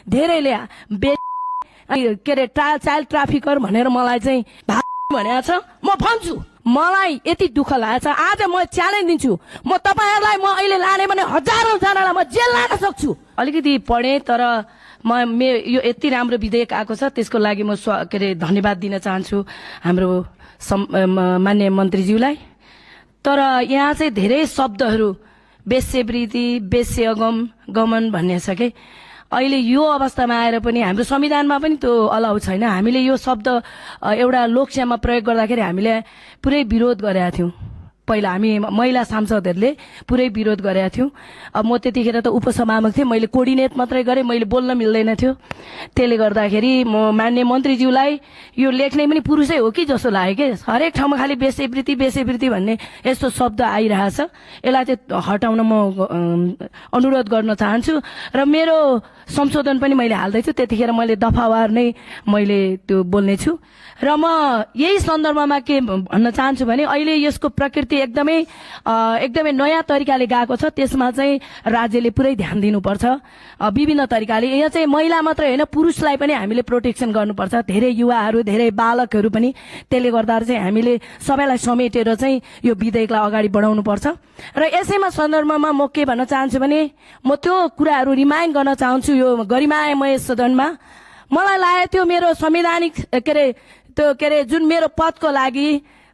धेरैले के अरे चाइल्ड ट्राफिकर भनेर मलाई चाहिँ भनेको छ। म भन्छु मलाई यति दुःख लागेको छ। आज म च्यालेन्ज दिन्छु, म तपाईहरुलाई म अहिले लाने भने हजारौं जनालाई म जेल लान सक्छु। अलिकति पढे तर यो यति राम्रो विधेयक आएको छ त्यसको लागि म के अरे धन्यवाद दिन चाहन्छु हाम्रो माननीय मन्त्रीज्यूलाई। तर यहाँ चाहिँ धेरै शब्दहरू वेश्यावृत्ति गमन भन्ने छ के अहिले यो अवस्थामा आएर पनि हाम्रो संविधानमा पनि त्यो अलाउ छैन। हामीले यो शब्द एउटा लोकसेवामा प्रयोग गर्दाखेरि हामीले पुरै विरोध गरेका थियौं। पहिला हामी महिला सांसदहरूले पुरै विरोध गरेका थियौं। अब म त्यतिखेर त उपसभामुख थिएँ, मैले कोर्डिनेट मात्रै गरेँ, मैले बोल्न मिल्दैन थियो। त्यसले गर्दाखेरि म माननीय मन्त्रीज्यूलाई यो लेख्ने पनि पुरुषै हो कि जस्तो लाग्यो के हरेक ठाउँमा खालि वेश्यावृत्ति भन्ने यस्तो शब्द आइरहेछ। यसलाई चाहिँ हटाउन म अनुरोध गर्न चाहन्छु र मेरो संशोधन पनि मैले हाल्दैछु। त्यतिखेर मैले दफावार नै मैले त्यो बोल्ने छु र म यही सन्दर्भमा के भन्न चाहन्छु भने अहिले यसको प्रकृति एकदमै नयाँ तरिकाले गएको छ। त्यसमा चाहिँ राज्यले पुरै ध्यान दिनुपर्छ विभिन्न तरिकाले। यहाँ चाहिँ महिला मात्रै होइन पुरुषलाई पनि हामीले प्रोटेक्सन गर्नुपर्छ। धेरै युवाहरू धेरै बालकहरू पनि, त्यसले गर्दा चाहिँ हामीले सबैलाई समेटेर चाहिँ यो विधेयकलाई अगाडि बढाउनु पर्छ। र यसैमा सन्दर्भमा म के भन्न चाहन्छु भने म त्यो कुराहरू रिमाइन्ड गर्न चाहन्छु। यो गरिमामय सदनमा मलाई लाग्यो त्यो मेरो संवैधानिक के अरे जुन मेरो पदको लागि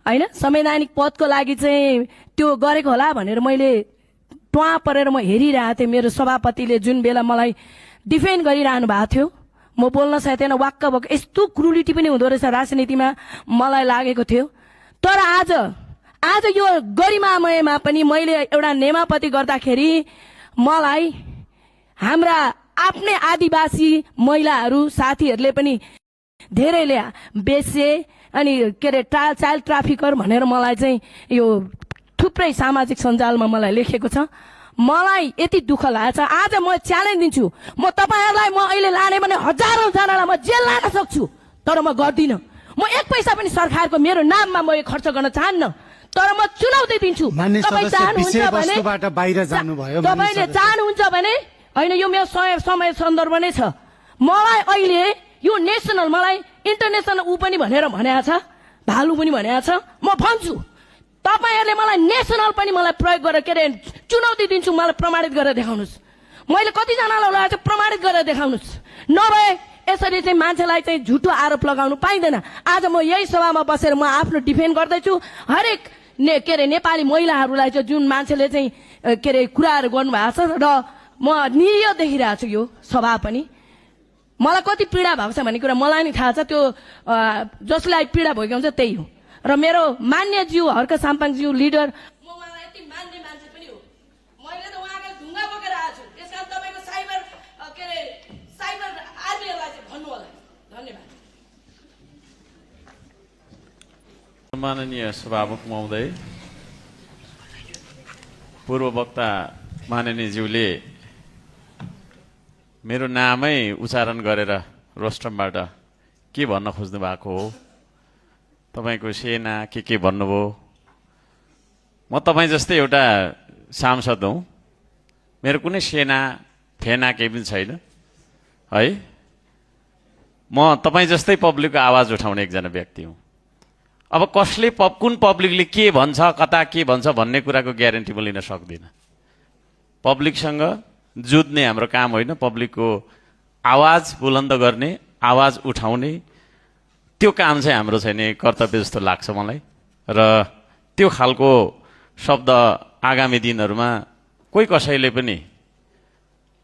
हैन संवैधानिक पदको लागि चाहिँ त्यो गरेको होला भनेर मैले टुवा परेर म हेरिरहेको थिएँ। मेरो सभापतिले जुन बेला मलाई डिफेन्ड गरिरहनु भएको थियो, म बोल्न सकेन, वाक्क भएको यस्तो क्रुलिटी पनि हुँदो रहेछ राजनीतिमा मलाई लागेको थियो। तर आज यो गरिमामयमा पनि मैले एउटा नेमापति गर्दाखेरि मलाई हाम्रा आफ्नै आदिवासी महिलाहरू साथीहरूले पनि धेरैले बेसे अनि के अरे चाइल्ड ट्राफिकर भनेर मलाई चाहिँ यो थुप्रै सामाजिक सञ्जालमा मलाई लेखेको छ। मलाई यति दुःख लागेको छ। आज म च्यालेन्ज दिन्छु, म तपाईहरुलाई म अहिले लाने भने हजारौं जनालाई म जेल लान सक्छु। तर म गर्दिन। म एक पैसा पनि सरकारको मेरो नाममा म यो खर्च गर्न चाहन्न। तर म चुनौती दिन्छु, तपाईले चाहनुहुन्छ भने हैन यो मेरो समय सन्दर्भ नै छ। मलाई अहिले यो नेशनल मलाई इन्टरनेशनल पनि भनेको छ, भालु पनि भनेको छ। म भन्छु तपाईहरुले मलाई नेशनल पनि मलाई प्रयोग गरेर के अरे चुनौती दिन्छु, मलाई प्रमाणित गरेर देखाउनुस्। मैले कति जनालाई लगाएको छु प्रमाणित गरेर देखाउनुस्। नभए यसरी चाहिँ मान्छेलाई चाहिँ झुटो आरोप लगाउनु पाइँदैन। आज म यही सभामा बसेर म आफ्नो डिफेन्ड गर्दैछु। हरेक के अरे नेपाली महिलाहरूलाई चाहिँ जुन मान्छेले चाहिँ के अरे कुराहरू गर्नुभएको छ र म निरीह देखिरहेको छु। यो सभा पनि मलाई कति पीडा भएको छ भन्ने कुरा मलाई नि थाहा छ। त्यो जसलाई पीडा भएको हुन्छ त्यही हो। र मेरो मान्य ज्यू हर्क साम्पाङज्यू लिडर, म उहाँलाई यति मान्ने मान्छे पनि हो। मैले त उहाँको ढुङ्गा बोकेर आएको छु। त्यसकारण तपाईको साइबर आर्मीहरूलाई चाहिँ भन्नु होला। धन्यवाद। माननीय सभामुख महोदय, पूर्व वक्ता माननीय ज्यूले मेरो नामै उच्चारण गरेर रोस्टमबाट के भन्न खोज्नु भएको हो, तपाईको सेना के भन्नुभयो। म तपाईँ जस्तै एउटा सांसद हुँ, मेरो कुनै सेना फेना केही पनि छैन है। म तपाईँ जस्तै पब्लिकको आवाज उठाउने एकजना व्यक्ति हुँ। अब कसले कुन पब्लिकले के भन्छ कता के भन्छ भन्ने कुराको ग्यारेन्टी म लिन सक्दिनँ। पब्लिकसँग जुझ्ने हाम्रो काम होइन, पब्लिकको आवाज बुलन्द गर्ने, आवाज उठाउने त्यो काम चाहिँ हाम्रो चाहिँ नि कर्तव्य जस्तो लाग्छ मलाई। र त्यो खालको शब्द आगामी दिनहरूमा कोही कसैले पनि,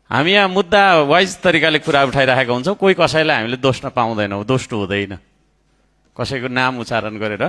हामी यहाँ मुद्दा वाइज तरिकाले कुरा उठाइराखेका हुन्छौँ, कोही कसैलाई हामीले दोष्न पाउँदैनौँ, दोष हुँदैन। कसैको नाम उच्चारण गरेर